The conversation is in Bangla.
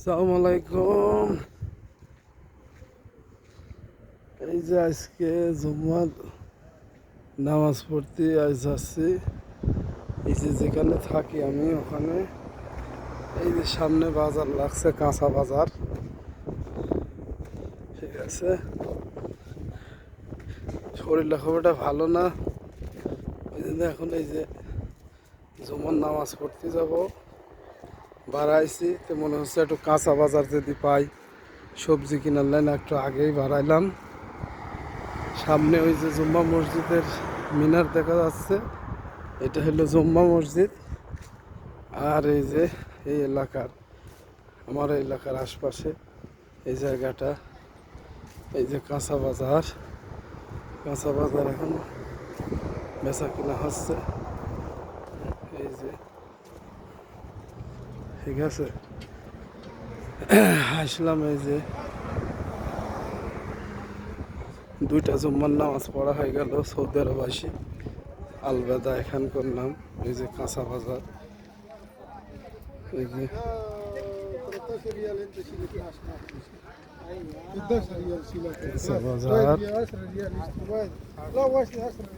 আসসালামু আলাইকুম। এই যে আজকে জুম্মার নামাজ পড়তে আজ যাচ্ছি। এই যে যেখানে থাকি আমি ওখানে এই যে সামনে বাজার লাগছে, কাঁচা বাজার। ঠিক আছে, শরীরটা খুব একটা ভালো না, ওই জন্য এখন এই যে জুম্মার নামাজ পড়তে যাব বাড়াইছি। তো মনে হচ্ছে একটু কাঁচা বাজার যদি পাই, সবজি কিনার লাইন একটু আগেই বাড়াইলাম। সামনে ওই যে জুম্মা মসজিদের মিনার দেখা যাচ্ছে, এটা হলো জুম্মা মসজিদ। আর এই যে এই এলাকার, আমার এলাকার আশপাশে এই জায়গাটা, এই যে কাঁচা বাজার। কাঁচা বাজার এখন বেচা কিনা হচ্ছে। এই যে ঠিক আছে, আসলাম। এই যে দুইটা জুম্মার নামাজ পড়া হয়ে গেল, সৌদি আরব আসি আলবেদা এখান করলাম। এই যে কাঁচা বাজার, এই যে কাঁচা বাজার।